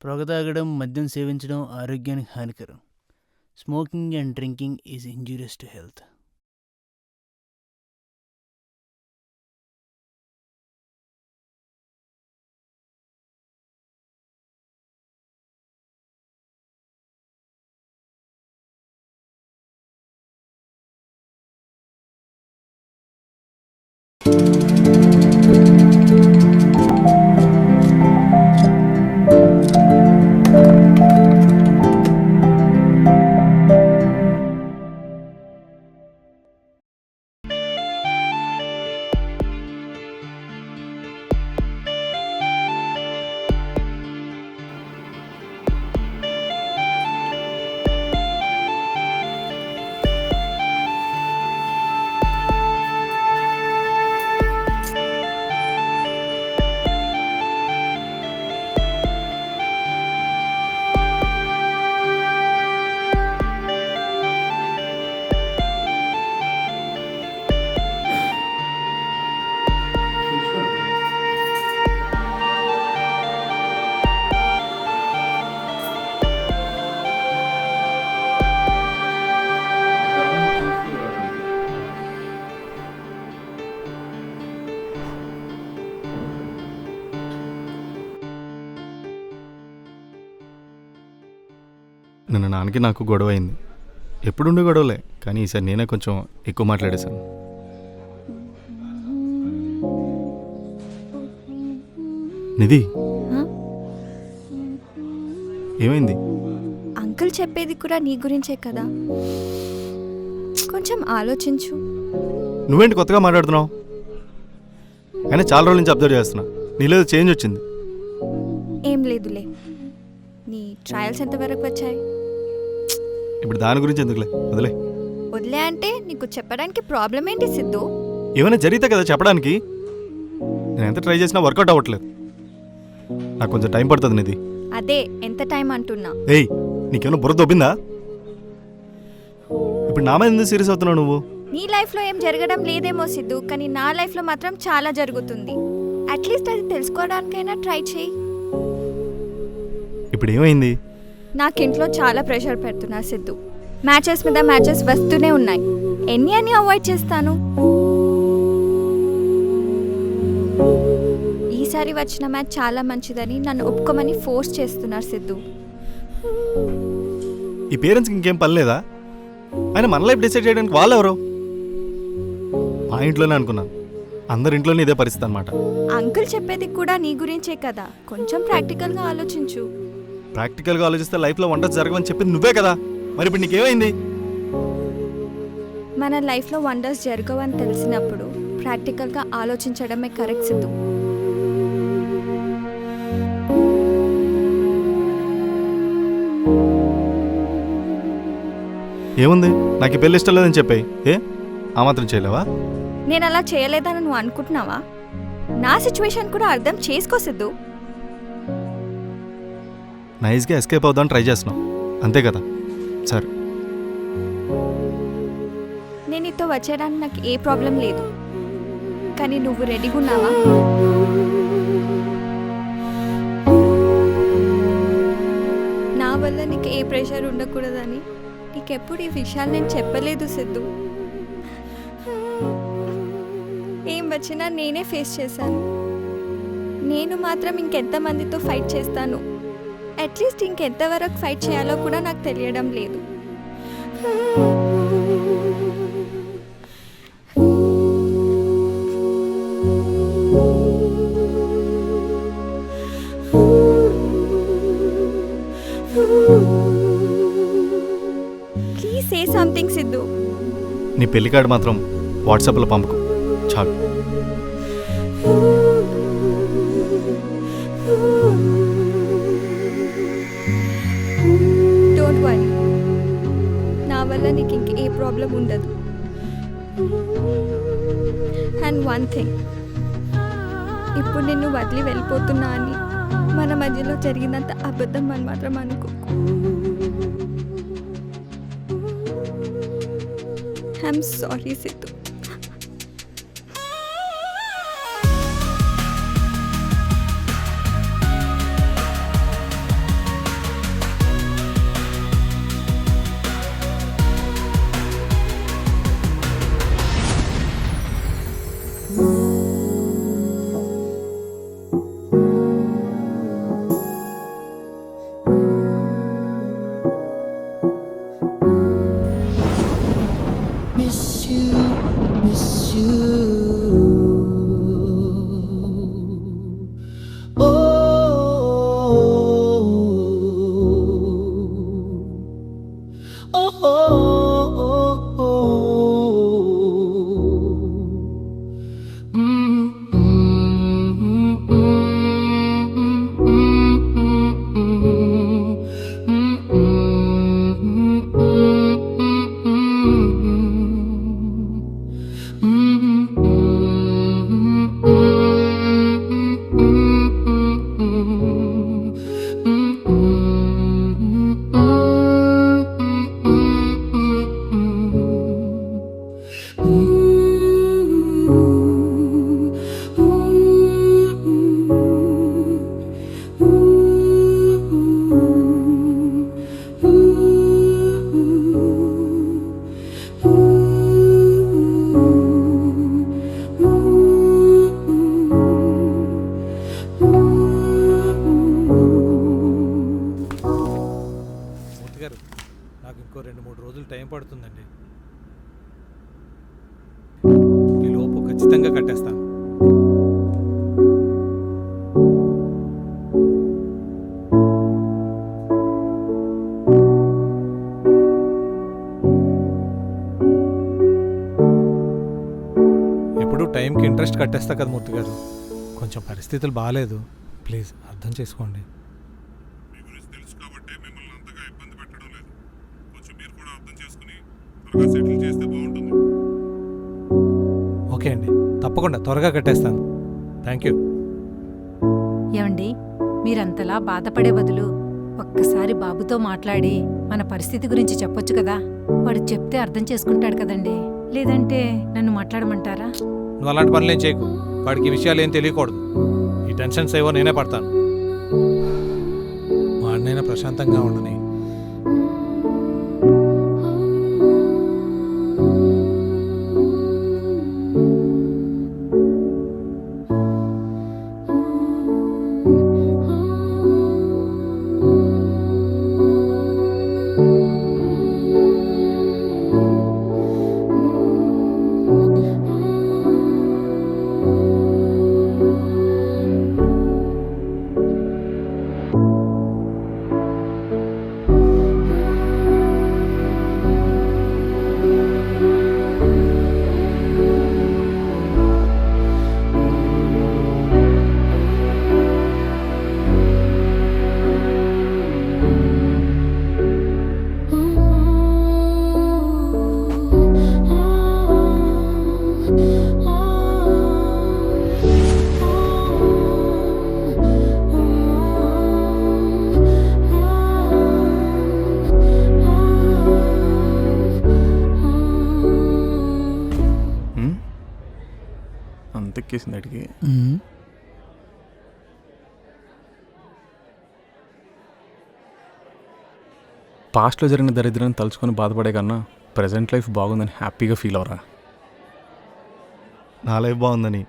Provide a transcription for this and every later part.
పొగ తాగడం, మద్యం సేవించడం ఆరోగ్యానికి హానికరం. Smoking and drinking is injurious to health. నిన్న నాన్నకి నాకు గొడవ అయింది. ఎప్పుడుండే గొడవలే, కానీ ఈసారి నేనే కొంచెం ఎక్కువ మాట్లాడేశాను. నిధి, ఏమైంది? అంకుల్ చెప్పేది కూడా నీ గురించే కదా, కొంచెం ఆలోచించు. నువ్వేంటి కొత్తగా మాట్లాడుతున్నావు? అయినా చాలా రోజుల నుంచి అబ్జర్వ్ చేస్తున్నా, నీలో చేంజ్ వచ్చింది. ఏం లేదులే. నీ ట్రయల్స్ ఎంతవరకు వచ్చాయి? ఇప్పుడు దాని గురించి ఎందుకులే, వదిలే. వదిలే అంటే నీకు చెప్పడానికి ప్రాబ్లం ఏంటి సిద్ధు? ఏమైనా జరిగితే కదా చెప్పడానికి. నేను ఎంత ట్రై చేసినా వర్కౌట్ అవ్వట్లేదు. నాకు కొంచెం టైం పడుతుంది నిధి. అదే ఎంత టైం అంటున్నా. ఏయ్, నీకేమైనా బుర్ర దొబ్బిందా? ఇప్పుడు నా మీద ఎందుకు సీరియస్ అవుతున్నావు నువ్వు? నీ లైఫ్లో ఏం జరగడం లేదేమో సిద్ధు, కానీ నా లైఫ్లో మాత్రం చాలా జరుగుతుంది. అట్లీస్ట్ అది తెలుసుకోవడానికైనా ట్రై చేయి. ఇప్పుడు ఏమైంది? నాకు ఇంట్లో చాలా ప్రెషర్ పెడుతున్నారు సిద్ధు. మ్యాచెస్ మీద మ్యాచెస్ వస్తూనే ఉన్నాయి. ఎన్ని అని అవాయిడ్ చేస్తాను? ఈసారి వచ్చిన మ్యాచ్ చాలా మంచిదని నన్ను ఒప్పుకోమని ఫోర్స్ చేస్తున్నారు సిద్ధు. ఈ పేరెంట్స్కి ఇంకేం పని లేదా? ఆయన మన లైఫ్ డిసైడ్ చేయడానికి వాళ్ళు ఎవరు? మా ఇంట్లోనే అనుకున్నాను, అందరి ఇంట్లోనే ఇదే పరిస్థితి అనమాట. అంకుల్ చెప్పేది కూడా నీ గురించే కదా, కొంచెం ప్రాక్టికల్గా ఆలోచించు. ప్రాక్టికల్గా ఆలోచిస్తే లైఫ్లో వండర్స్ జరగవని చెప్పింది నువ్వే కదా, మరి ఇప్పుడు నీకేమైంది? మన లైఫ్లో వండర్స్ జరగవని తెలిసినప్పుడు ప్రాక్టికల్గా ఆలోచించడమే కరెక్ట్ సిద్ధు. ఏముంది, నాకు ఈ పెళ్ళి ఇష్టం లేదని చెప్పాయి. ఆ మాత్రం చేయలేవా? నేను అలా చేయలేదని నువ్వు అనుకుంటున్నావా? నా సిచ్యువేషన్ కూడా అర్థం చేసుకో సిద్ధు. నైస్గా ఎస్కేప్ అవుదామని ట్రై చేస్తున్నావు, అంతే కదా? సరే, నేను నీతో వచ్చేయడానికి నాకు ఏ ప్రాబ్లం లేదు, కానీ నువ్వు రెడీగా ఉన్నావా? నా వల్ల నీకు ఏ ప్రెషర్ ఉండకూడదని నీకెప్పుడు ఈ విషయాలు నేను చెప్పలేదు సిద్ధు. ఏం వచ్చినా నేనే ఫేస్ చేశాను. నేను మాత్రం ఇంకెంతమందితో ఫైట్ చేస్తాను? అట్లీస్ట్ ఇంకెంతవరకు ఫైట్ చేయాలో కూడా నాకు తెలియడం లేదు. Please say something Siddhu. నీ పెళ్లి కార్డు మాత్రం వాట్సాప్లో పంపుకు చాలు. డోంట్ వరీ, నా వల్ల నీకు ఇంక ఏ ప్రాబ్లం ఉండదు. అండ్ వన్ థింగ్, ఇప్పుడు నిన్ను వదిలి వెళ్ళిపోతున్నా అని మన మధ్యలో జరిగినంత అబద్ధం అని మాత్రం అనుకో. I'm sorry Siddhu. ఇంకో 2-3 రోజులు టైం పడుతుందండి. ఈ లోపు ఖచ్చితంగా కట్టేస్తాను. ఎప్పుడు టైంకి ఇంట్రెస్ట్ కట్టేస్తా కదా మూర్తి గారు. కొంచెం పరిస్థితులు బాగాలేదు, ప్లీజ్ అర్థం చేసుకోండి. మీ గురించి తెలుసు కాబట్టి మిమ్మల్ని అంతగా ఇబ్బంది పెట్టడం లేదు. కొంచెం మీరు కూడా అర్థం చేసుకుని త్వరగా సెటిల్ చేస్తే బాగుంటుంది. ఓకే అండి, తప్పకుండా త్వరగా కట్టేస్తాను. Thank you. ఏమండి, మీరంతలా బాధపడే బదులు ఒక్కసారి బాబుతో మాట్లాడి మన పరిస్థితి గురించి చెప్పొచ్చు కదా. వాడు చెప్తే అర్థం చేసుకుంటాడు కదండి. లేదంటే నన్ను మాట్లాడమంటారా? నువ్వు అలాంటి పనులేం చేయకు. వాడికి ఈ విషయాలు ఏం తెలియకూడదు. ఈ టెన్షన్స్ ఏవో నేనే పడతాను. వాడినైనా ప్రశాంతంగా ఉండని. అంతెక్కేసింది అడిగి. పాస్ట్లో జరిగిన దరిద్రాన్ని తలుచుకొని బాధపడే కన్నా ప్రజెంట్ లైఫ్ బాగుందని హ్యాపీగా ఫీల్ అవరా. నా లైఫ్ బాగుందని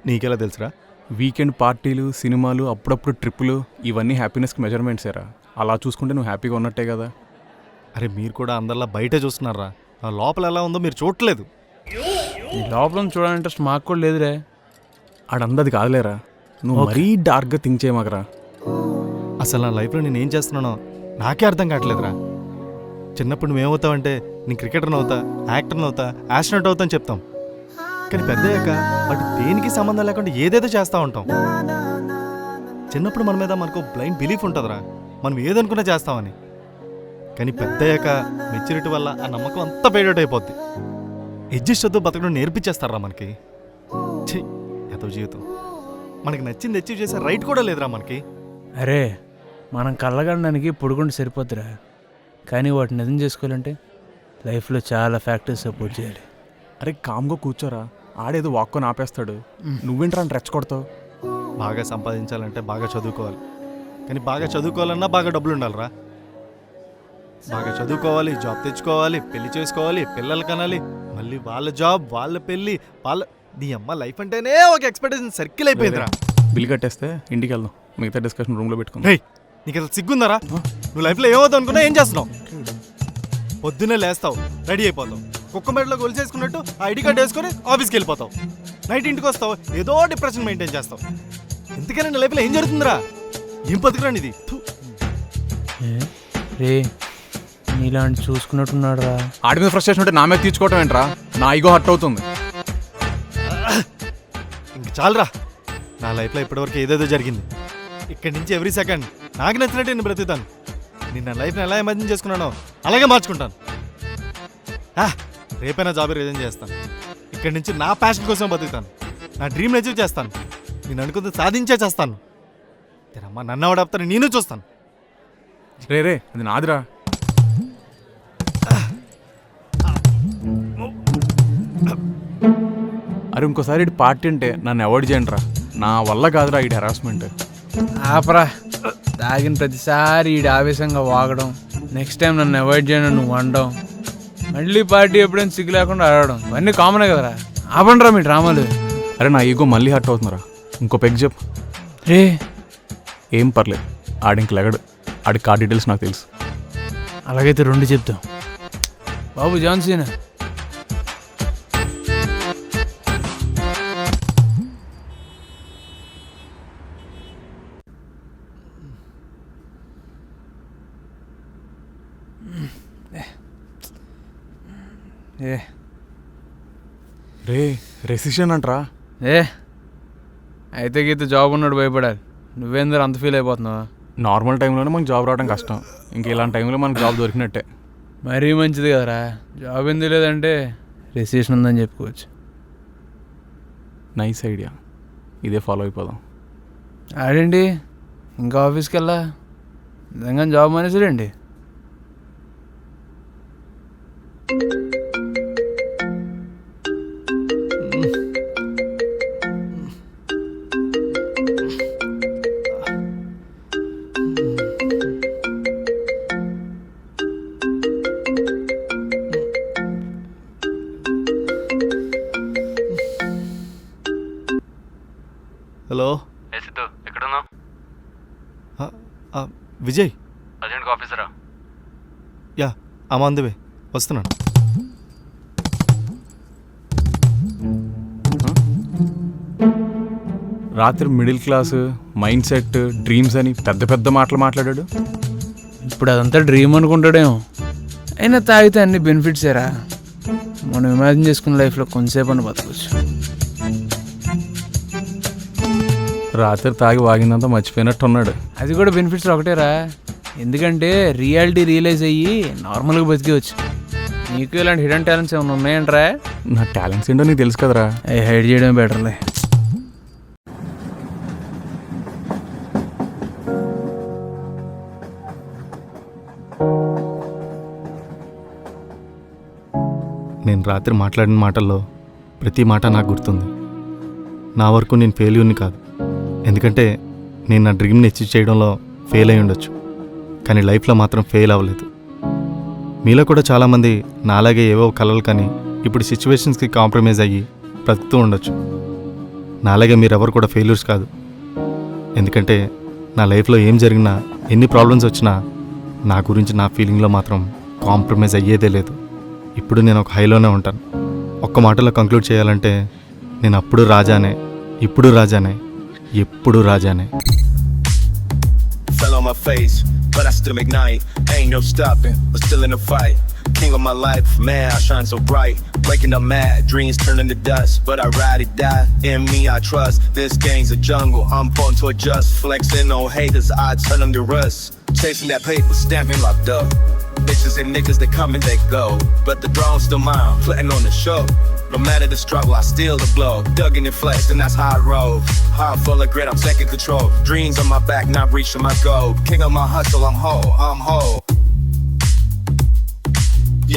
నీకెలా తెలుసురా? వీకెండ్ పార్టీలు, సినిమాలు, అప్పుడప్పుడు ట్రిప్పులు ఇవన్నీ హ్యాపీనెస్కి మెజర్మెంట్సేరా. అలా చూసుకుంటే నువ్వు హ్యాపీగా ఉన్నట్టే కదా. అరే మీరు కూడా అందరిలా బయటే చూస్తున్నారా, నా లోపల ఎలా ఉందో మీరు చూడట్లేదు. ఈ లోపల చూడాలని ఇంట్రెస్ట్ మాకు కూడా లేదురే. ఆడందది కాదులేరా, నువ్వు మరీ డార్క్గా థింక్ చేయమాకరా. అసలు నా లైఫ్లో నేను ఏం చేస్తున్నానో నాకే అర్థం కావట్లేదురా. చిన్నప్పుడు నువ్వేమవుతావంటే నేను క్రికెటర్ని అవుతా, యాక్టర్ని అవుతా, యాస్ట్రోనట్ అవుతా అని చెప్తాం. కానీ పెద్దయ్యాక వాటి దేనికి సంబంధం లేకుండా ఏదేదో చేస్తూ ఉంటాం. చిన్నప్పుడు మన మీద మనకు బ్లైండ్ బిలీఫ్ ఉంటుందిరా, మనం ఏదనుకున్నా చేస్తామని. కానీ పెద్దయ్యాక మెచ్యూరిటీ వల్ల ఆ నమ్మకం అంతా ఫెయిడ్ అయిపోద్ది. అడ్జస్ట్ అవుతూ బతకడం నేర్పించేస్తారా మనకి. ఛీ ఎంతో జీవితం. మనకి నచ్చింది అచీవ్ చేసే రైట్ కూడా లేదురా మనకి. అరే మనం కళ్ళగడానికి పొడుగుండి సరిపోద్దురా, కానీ వాటిని నిజం చేసుకోవాలంటే లైఫ్లో చాలా ఫ్యాక్టర్స్ సపోర్ట్ చేయాలి. అరే కామ్గా కూర్చోరా, ఆడేదో వాక్కొని ఆపేస్తాడు, నువ్వేంట్రా అని రెచ్చగొడతావు. బాగా సంపాదించాలంటే బాగా చదువుకోవాలి, కానీ బాగా చదువుకోవాలన్నా బాగా డబ్బులు ఉండాలిరా. బాగా చదువుకోవాలి, జాబ్ తెచ్చుకోవాలి, పెళ్లి చేసుకోవాలి, పిల్లలు కనాలి, మళ్ళీ వాళ్ళ జాబ్, వాళ్ళ పెళ్ళి, వాళ్ళ నీ అమ్మ లైఫ్ అంటేనే ఒక ఎక్స్పెక్టేషన్ సర్కిల్ అయిపోయిందిరా. బిల్ కట్టేస్తే ఇంటికి వెళ్దాం, మిగతా డిస్కషన్ రూమ్లో పెట్టుకుందాం. నీకు అసలు సిగ్గుందారా? నువ్వు లైఫ్లో ఏమవుతావు అనుకున్నా ఏం చేస్తున్నావు? పొద్దున్నే లేస్తావు, రెడీ అయిపోతావు, కుక్క మెడలో గొలిచేసుకున్నట్టు ఆ ఐడి కార్డు వేసుకొని ఆఫీస్కి వెళ్ళిపోతావు. నైట్ ఇంటికి వస్తావు, ఏదో డిప్రెషన్ మెయింటైన్ చేస్తావు. ఎందుకని నీ లైఫ్లో ఏం జరుగుతుందిరా? ఏం బతుకురాని ఇది? రే నీలాంటి చూసుకున్నట్టున్నాడు రా. ఆడి మీద ఫ్రస్ట్రేషన్ ఉంటే నా మీద తీర్చుకోవటం ఏంట్రా? నా ఈగో హర్ట్ అవుతుంది. ఇంక చాలరా, నా లైఫ్లో ఇప్పటివరకు ఏదేదో జరిగింది. ఇక్కడి నుంచి ఎవ్రీ సెకండ్ నాకు నచ్చినట్టు నేను బ్రతుకుతాను. నేను నా లైఫ్ని ఎలా ఇమాజిన్ చేసుకున్నానో అలాగే మార్చుకుంటాను. రేపైనా జాబ్ రిజైన్ చేస్తాను. ఇక్కడి నుంచి నా ప్యాషన్ కోసం బతుకుతాను, నా డ్రీమ్ అచీవ్ చేస్తాను, నేను అనుకుంది సాధించే చేస్తాను. అమ్మ నన్ను ఆవిడతాను, నేను చూస్తాను. రే అది నాదిరా. అరే ఇంకోసారి ఇటు పార్టీ అంటే నన్ను అవాయిడ్ చేయండి రా, నా వల్ల కాదురా ఈ హెరాస్మెంట్. ఆపరా, తాగిన ప్రతిసారి ఈడు ఆవేశంగా వాగడం, నెక్స్ట్ టైం నన్ను అవాయిడ్ చేయడం, నువ్వు అనడం, మళ్ళీ పార్టీ ఎప్పుడైనా సిగ్గు లేకుండా ఆడడం, ఇవన్నీ కామనే కదరా. ఆపండిరా మీ డ్రామాలు. అరే నా ఈగో మళ్ళీ హర్ట్ అవుతున్నారా. ఇంకో పెగ్ చెప్పు. రే ఏం పర్లేదు, ఆడింక లెగడు, ఆడి కార్డ్ డీటెయిల్స్ నాకు తెలుసు. అలాగైతే 2 చెప్తాం. బాబు జాన్సీనా, ఏ రే రెసిషన్ అంటరా? ఏ అయితే గీత జాబ్ ఉన్నాడు భయపడాలి. నువ్వేందరూ అంత ఫీల్ అయిపోతున్నావా? నార్మల్ టైంలోనే మనకు జాబ్ రావడం కష్టం, ఇంక ఇలాంటి టైంలో మనకు జాబ్ దొరికినట్టే. మరీ మంచిది కదరా. జాబ్ ఎందుకు లేదంటే రిసెషన్ ఉందని చెప్పుకోవచ్చు. నైస్ ఐడియా, ఇదే ఫాలో అయిపోదాం. ఆడేంటి ఇంకా ఆఫీస్కి వెళ్ళా? నిజంగా జాబ్ మానేసాడండి. హలో సిద్ధు ఎక్కడున్నావు? విజయ్. అర్జెంట్గా ఆఫీసరా? యా ఆమె అందువే వస్తున్నాను. రాత్రి middle class mind set dreams అని పెద్ద పెద్ద మాటలు మాట్లాడాడు. ఇప్పుడు అదంతా డ్రీమ్ అనుకుంటాడేమో. అయినా తాగితే అన్ని బెనిఫిట్సేరా. మనం ఇమాజిన్ చేసుకున్న లైఫ్లో కొంతసేపు అని బతకవచ్చు. రాత్రి తాగి వాగినంత మర్చిపోయినట్టు ఉన్నాడు. అది కూడా బెనిఫిట్స్ ఒకటేరా. ఎందుకంటే రియాలిటీ రియలైజ్ అయ్యి నార్మల్గా బతికేవచ్చు. నీకు ఇలాంటి హిడెన్ టాలెంట్స్ ఏమైనా ఉన్నాయంట్రా? నా టాలెంట్స్ ఏంటో నీకు తెలుసు కదరా. అవి హైడ్ చేయడం బెటర్లే. నేను రాత్రి మాట్లాడిన మాటల్లో ప్రతి మాట నాకు గుర్తుంది. నా వరకు నేను ఫెయిల్యూర్ని కాదు, ఎందుకంటే నేను నా డ్రీమ్ని అచీవ్ చేయడంలో ఫెయిల్ అయి ఉండొచ్చు, కానీ లైఫ్లో మాత్రం ఫెయిల్ అవ్వలేదు. మీలో కూడా చాలామంది నాలాగే ఏవో కలలు కానీ ఇప్పుడు సిచ్యువేషన్స్కి కాంప్రమైజ్ అయ్యి బ్రతుకుతూ ఉండొచ్చు. నాలాగే మీరెవరు కూడా ఫెయిల్యూర్స్ కాదు, ఎందుకంటే నా లైఫ్లో ఏం జరిగినా ఎన్ని ప్రాబ్లమ్స్ వచ్చినా నా గురించి నా ఫీలింగ్లో మాత్రం కాంప్రమైజ్ అయ్యేదే లేదు. ఇప్పుడు నేను ఒక హైలోనే ఉంటాను. ఒక్క మాటలో కంక్లూడ్ చేయాలంటే నేను అప్పుడు రాజానే, ఇప్పుడు రాజానే, ఎప్పుడు రాజానే. Fell on my face, but I still ignite. Ain't no stopping, but still in the fight. King of my life, man, I shine so bright. Waking up mad, dreams turning to dust, but I ride or die. In me I trust. This game's a jungle, I'm born to adjust. Flexing on haters, I turn them to rust. Chasing that paper, stamping locked up. Bitches and niggas, they come and they go, but the throne's still mine, plotting on the show. No matter the struggle, I still the blow. Dug in and flexed, and that's how I roll. Heart full of grit, I'm taking control. Dreams on my back, not reaching my goal. King of my hustle, I'm whole.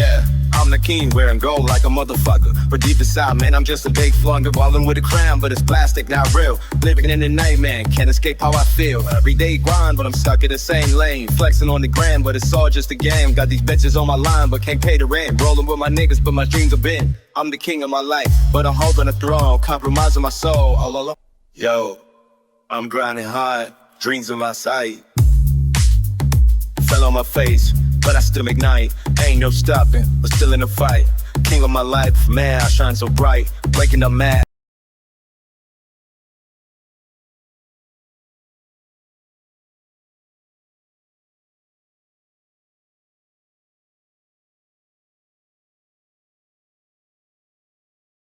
Yeah, I'm the king, wearing gold like a motherfucker. But deep inside, man, I'm just a big flunker. Ballin' with a crown, but it's plastic, not real. Living in the night, man, can't escape how I feel. Everyday grind, but I'm stuck in the same lane. Flexing on the gram, but it's all just a game. Got these bitches on my line, but can't pay the rent. Rolling with my niggas, but my dreams are bent. I'm the king of my life, but I'm holding the throne, compromising my soul. All alone. Yo, I'm grinding hard, dreams in my sight. Fell on my face, but I still ignite. Ain't no stopping, but still in the fight. King of my life, man, I shine so bright. Waking up mad.